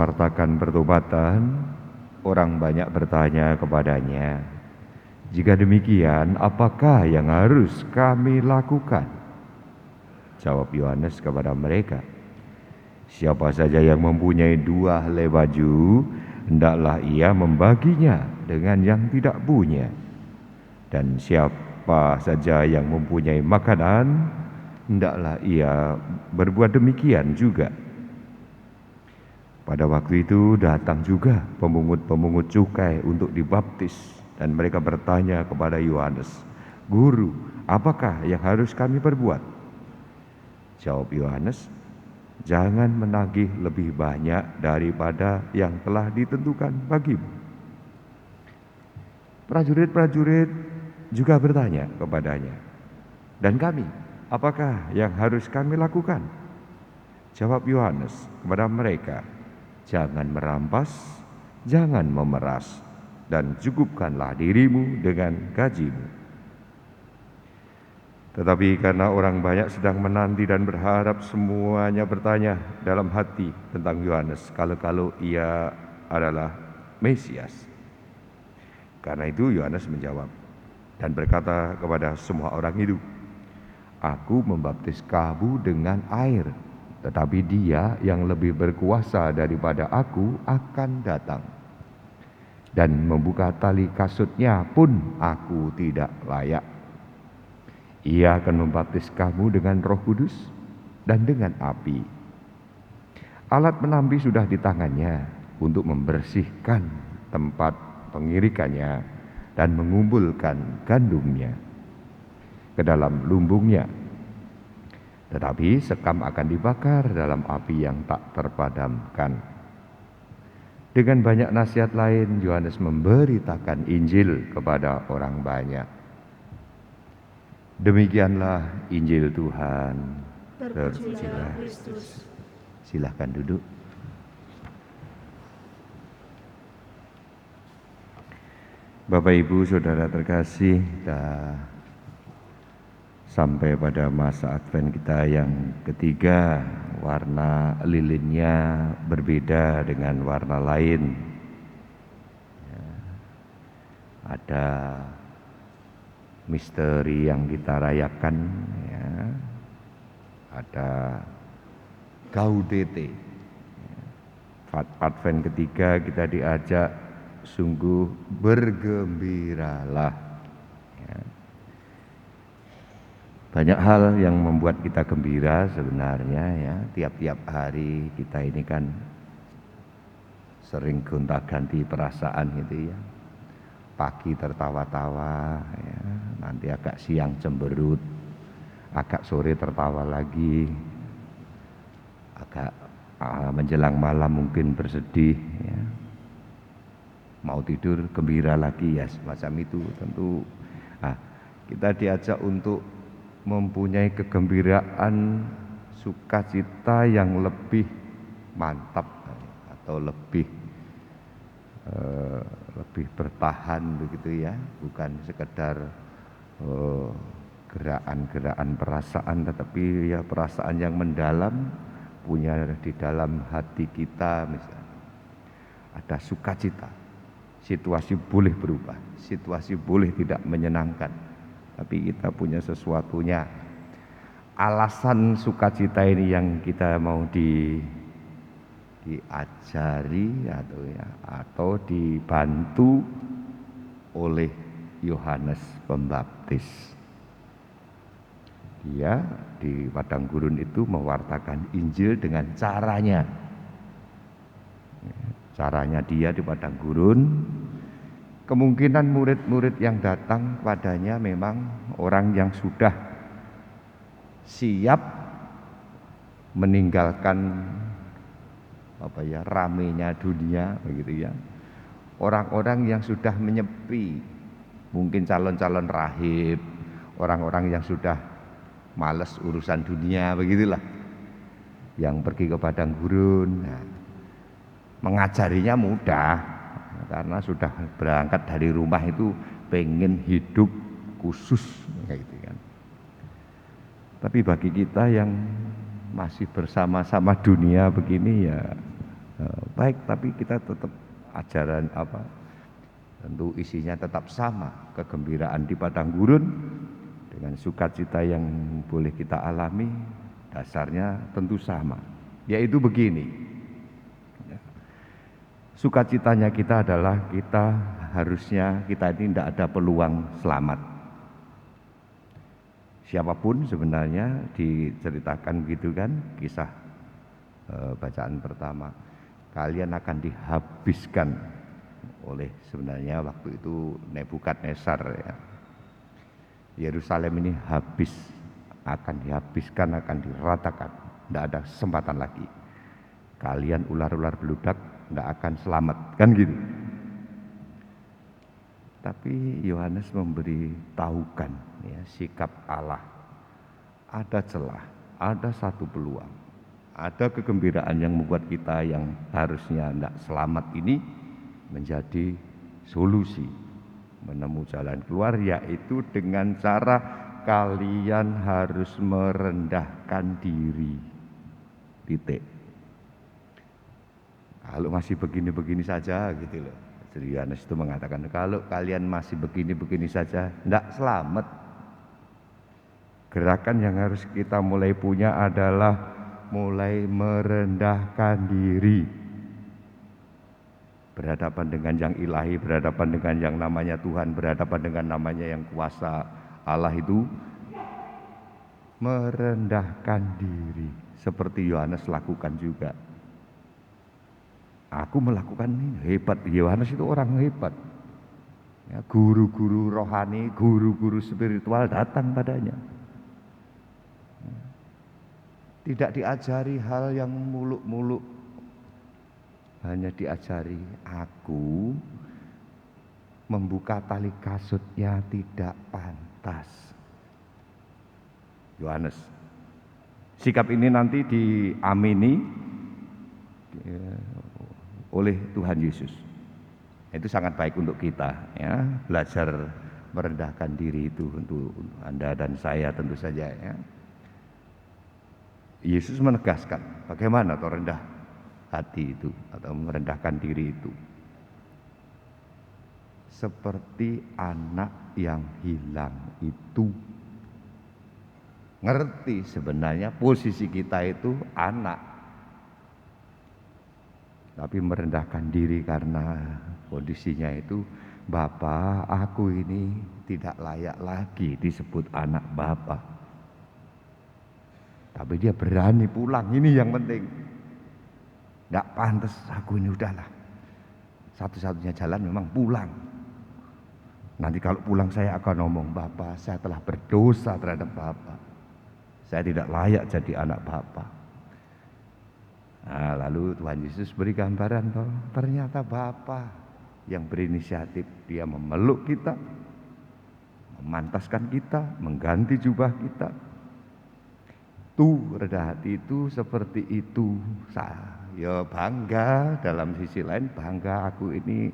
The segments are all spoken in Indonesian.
mewartakan pertobatan, orang banyak bertanya kepadanya, "Jika demikian, apakah yang harus kami lakukan?" Jawab Yohanes kepada mereka, "Siapa saja yang mempunyai 2 helai baju, hendaklah ia membaginya dengan yang tidak punya. Dan siapa saja yang mempunyai makanan, hendaklah ia berbuat demikian juga." Pada waktu itu datang juga pemungut-pemungut cukai untuk dibaptis, dan mereka bertanya kepada Yohanes, "Guru, apakah yang harus kami perbuat?" Jawab Yohanes, "Jangan menagih lebih banyak daripada yang telah ditentukan bagimu." Prajurit-prajurit juga bertanya kepadanya, "Dan kami, apakah yang harus kami lakukan?" Jawab Yohanes kepada mereka, "Jangan merampas, jangan memeras, dan cukupkanlah dirimu dengan gajimu." Tetapi karena orang banyak sedang menanti dan berharap, semuanya bertanya dalam hati tentang Yohanes, kalau ia adalah Mesias. Karena itu Yohanes menjawab dan berkata kepada semua orang itu, "Aku membaptis kamu dengan air, tetapi Dia yang lebih berkuasa daripada aku akan datang. Dan membuka tali kasutnya pun aku tidak layak. Ia akan membaptis kamu dengan Roh Kudus dan dengan api. Alat penampi sudah di tangannya untuk membersihkan tempat pengirikannya dan mengumpulkan gandumnya ke dalam lumbungnya. Tetapi sekam akan dibakar dalam api yang tak terpadamkan." Dengan banyak nasihat lain, Yohanes memberitakan Injil kepada orang banyak. Demikianlah Injil Tuhan. Terpujilah Kristus. Silahkan duduk. Bapak Ibu Saudara terkasih, kita sampai pada masa Advent kita yang ketiga. Warna lilinnya berbeda dengan warna lain. Ada misteri yang kita rayakan, ya. Ada Gaudete. Advent ketiga kita diajak sungguh bergembiralah. Ya. Banyak hal yang membuat kita gembira sebenarnya, ya. Tiap-tiap hari kita ini kan sering gonta-ganti perasaan gitu ya. Pagi tertawa-tawa, ya. Nanti agak siang cemberut, agak sore tertawa lagi, agak menjelang malam mungkin bersedih, ya. Mau tidur gembira lagi, ya semacam itu tentu. Nah, kita diajak untuk mempunyai kegembiraan, sukacita yang lebih mantap atau lebih bertahan begitu ya, bukan sekedar gerakan-gerakan perasaan, tetapi ya perasaan yang mendalam, punya di dalam hati kita. Misalnya ada sukacita, situasi boleh berubah, situasi boleh tidak menyenangkan, tapi kita punya sesuatunya. Alasan sukacita ini yang kita mau diajari atau dibantu oleh Yohanes Pembaptis. Dia di padang gurun itu mewartakan Injil dengan caranya. Caranya dia di padang gurun, kemungkinan murid-murid yang datang padanya memang orang yang sudah siap meninggalkan ramenya dunia begitu ya. Orang-orang yang sudah menyepi, mungkin calon-calon rahib, orang-orang yang sudah malas urusan dunia begitulah, yang pergi ke padang gurun. Nah, mengajarinya mudah karena sudah berangkat dari rumah itu pengen hidup khusus kayak gitu kan. Tapi bagi kita yang masih bersama-sama dunia begini ya, baik, tapi kita tetap ajaran tentu isinya tetap sama, kegembiraan di padang gurun dengan sukacita yang boleh kita alami, dasarnya tentu sama, yaitu begini. Sukacitanya kita adalah kita ini tidak ada peluang selamat. Siapapun sebenarnya diceritakan gitu kan, kisah bacaan pertama, kalian akan dihabiskan oleh sebenarnya waktu itu Nebukadnezar ya. Yerusalem ini akan dihabiskan, akan diratakan, tidak ada kesempatan lagi. Kalian ular-ular beludak tidak akan selamat, kan gitu. Tapi Yohanes memberitahukan ya, sikap Allah. Ada celah, ada satu peluang, ada kegembiraan yang membuat kita yang harusnya tidak selamat ini menjadi solusi, menemukan jalan keluar, yaitu dengan cara kalian harus merendahkan diri. Titik. Kalau masih begini-begini saja gitu loh. Yohanes itu mengatakan kalau kalian masih begini-begini saja tidak selamat. Gerakan yang harus kita mulai punya adalah mulai merendahkan diri. Berhadapan dengan yang ilahi, berhadapan dengan yang namanya Tuhan, berhadapan dengan namanya yang kuasa Allah itu merendahkan diri. Seperti Yohanes lakukan juga. Aku melakukan ini, hebat. Yohanes itu orang hebat. Ya, guru-guru rohani, guru-guru spiritual datang padanya. Tidak diajari hal yang muluk-muluk, hanya diajari aku membuka tali kasutnya tidak pantas. Yohanes. Sikap ini nanti diamini oleh Tuhan Yesus. Itu sangat baik untuk kita ya, belajar merendahkan diri itu untuk Anda dan saya tentu saja ya. Yesus menegaskan bagaimana atau rendah hati itu atau merendahkan diri itu. Seperti anak yang hilang itu. Ngerti sebenarnya posisi kita itu anak. Tapi merendahkan diri karena kondisinya itu, Bapak, aku ini tidak layak lagi disebut anak Bapak. Tapi dia berani pulang, ini yang penting. Tidak pantas, aku ini udahlah. Satu-satunya jalan memang pulang. Nanti kalau pulang saya akan ngomong, Bapak, saya telah berdosa terhadap Bapak. Saya tidak layak jadi anak Bapak. Nah, lalu Tuhan Yesus beri gambaran bahwa ternyata Bapa yang berinisiatif, dia memeluk kita, memantaskan kita, mengganti jubah kita. Tuh rendah hati itu seperti itu. Ya bangga, dalam sisi lain bangga aku ini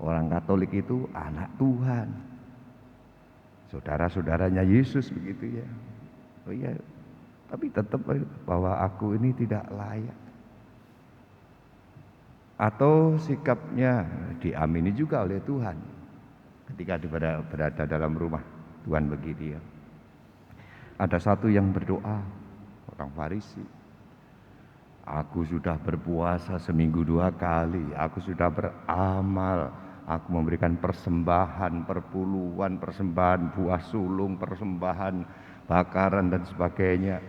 orang Katolik itu anak Tuhan. Saudara-saudaranya Yesus begitu ya. Oh iya, tapi tetap bahwa aku ini tidak layak. Atau sikapnya diamini juga oleh Tuhan ketika berada dalam rumah Tuhan begitu ya. Ada satu yang berdoa, orang Farisi, aku sudah berpuasa seminggu 2 kali, aku sudah beramal, aku memberikan persembahan, perpuluhan, persembahan buah sulung, persembahan bakaran dan sebagainya,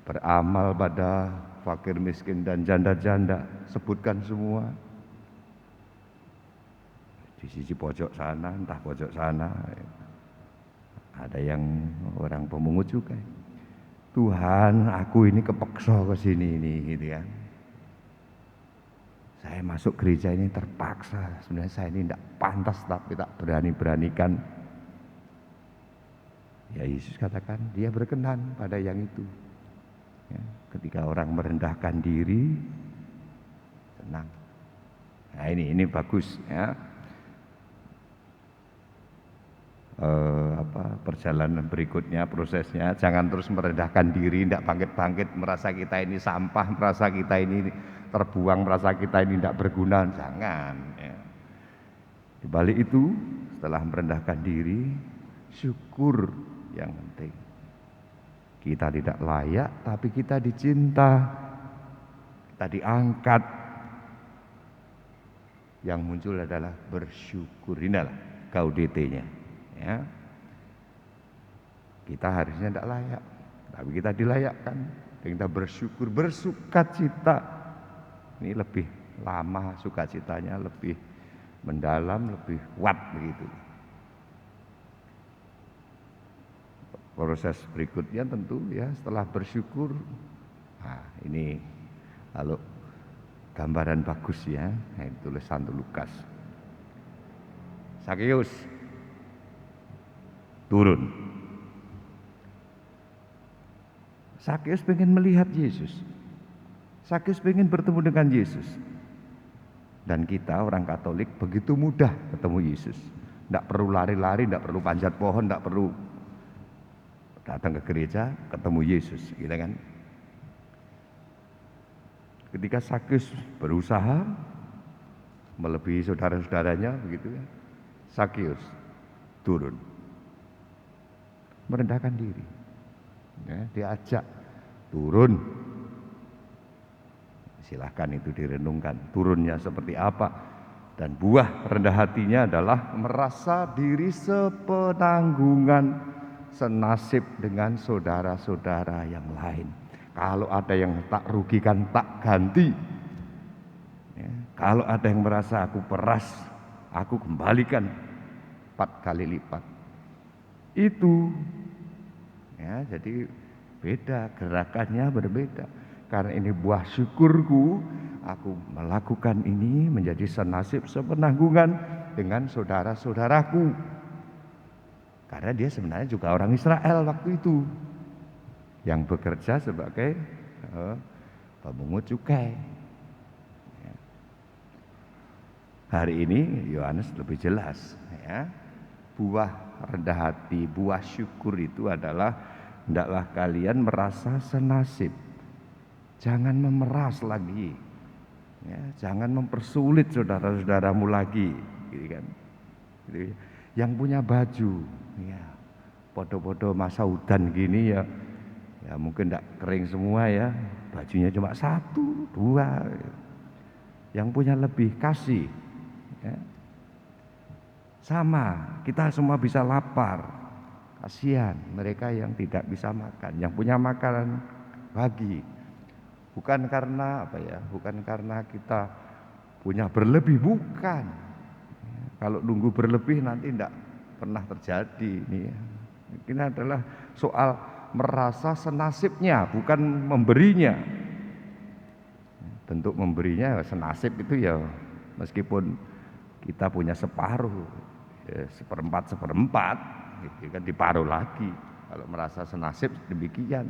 beramal pada fakir miskin dan janda-janda, sebutkan semua. Di sisi pojok sana, entah pojok sana, ada yang orang pemungut juga. Tuhan, aku ini kepeksa ke sini ini, gitu ya. Saya masuk gereja ini terpaksa. Sebenarnya saya ini tidak pantas, tapi tak berani-beranikan. Ya Yesus katakan, dia berkenan pada yang itu. Ya, ketika orang merendahkan diri, tenang. Nah ini bagus ya. perjalanan berikutnya, prosesnya. Jangan terus merendahkan diri, tidak bangkit-bangkit, merasa kita ini sampah, merasa kita ini terbuang, merasa kita ini tidak berguna. Jangan. Ya. Di balik itu, setelah merendahkan diri, syukur yang penting. Kita tidak layak, tapi kita dicinta, kita diangkat. Yang muncul adalah bersyukur. Inilah gaudete-nya. Ya. Kita harusnya tidak layak, tapi kita dilayakkan. Dan kita bersyukur, bersukacita. Ini lebih lama sukacitanya, lebih mendalam, lebih kuat begitu. Proses berikutnya tentu ya setelah bersyukur. Nah, ini lalu gambaran bagus ya, ini tulis Santo Lukas. Sakeus turun. Sakeus pengen melihat Yesus. Sakeus pengen bertemu dengan Yesus. Dan kita orang Katolik begitu mudah ketemu Yesus. Tidak perlu lari-lari, tidak perlu panjat pohon, tidak perlu datang ke gereja, ketemu Yesus, gitu kan? Ketika Sakeus berusaha melebihi saudara-saudaranya, begitu ya, Sakeus turun, merendahkan diri, ya, diajak turun. Silahkan itu direnungkan, turunnya seperti apa? Dan buah rendah hatinya adalah merasa diri sepenanggungan, senasib dengan saudara-saudara yang lain. Kalau ada yang tak rugikan, tak ganti. Ya, kalau ada yang merasa aku peras, aku kembalikan 4 kali lipat. Itu, ya, jadi beda, gerakannya berbeda. Karena ini buah syukurku, aku melakukan ini menjadi senasib sepenanggungan dengan saudara-saudaraku. Karena dia sebenarnya juga orang Israel waktu itu, yang bekerja sebagai pemungut cukai. Ya. Hari ini Yohanes lebih jelas, ya. Buah rendah hati, buah syukur itu adalah hendaklah kalian merasa senasib. Jangan memeras lagi, ya. Jangan mempersulit saudara-saudaramu lagi, gitu kan. Gitu. Yang punya baju, ya, podo-podo masa udan gini ya mungkin tidak kering semua ya, bajunya cuma 1, 2. Yang punya lebih kasih, ya. Sama, kita semua bisa lapar, kasihan mereka yang tidak bisa makan, yang punya makanan bagi. Bukan karena apa ya, bukan karena kita punya berlebih, bukan. Kalau nunggu berlebih nanti tidak pernah terjadi. Ini adalah soal merasa senasibnya, bukan memberinya. Bentuk memberinya senasib itu ya meskipun kita punya separuh, ya, seperempat, gitu kan, diparuh lagi. Kalau merasa senasib demikian,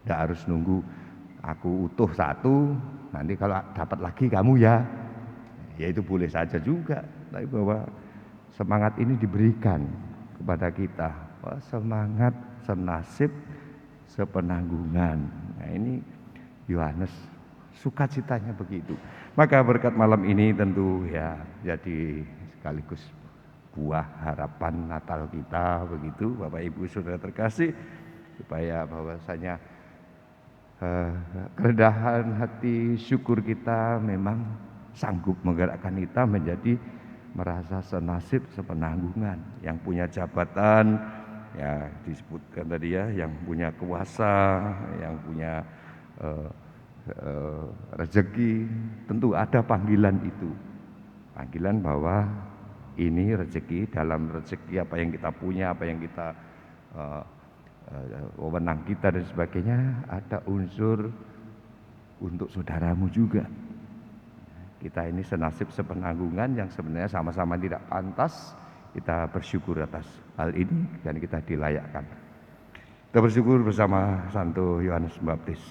tidak harus nunggu aku utuh 1, nanti kalau dapat lagi kamu ya itu boleh saja juga. Tapi bahwa semangat ini diberikan kepada kita, semangat senasib sepenanggungan. Nah, ini Yohanes sukacitanya begitu. Maka berkat malam ini tentu ya jadi sekaligus buah harapan Natal kita begitu, Bapak Ibu Saudara terkasih, supaya bahwasanya kerendahan hati syukur kita memang sanggup menggerakkan kita menjadi merasa senasib sepenanggungan. Yang punya jabatan, ya disebutkan tadi ya, yang punya kuasa, yang punya rezeki, tentu ada panggilan itu. Panggilan bahwa ini rezeki, dalam rezeki apa yang kita punya, apa yang kita wewenang kita dan sebagainya, ada unsur untuk saudaramu juga. Kita ini senasib sepenanggungan yang sebenarnya sama-sama tidak pantas. Kita bersyukur atas hal ini dan kita dilayakkan. Kita bersyukur bersama Santo Yohanes Pembaptis.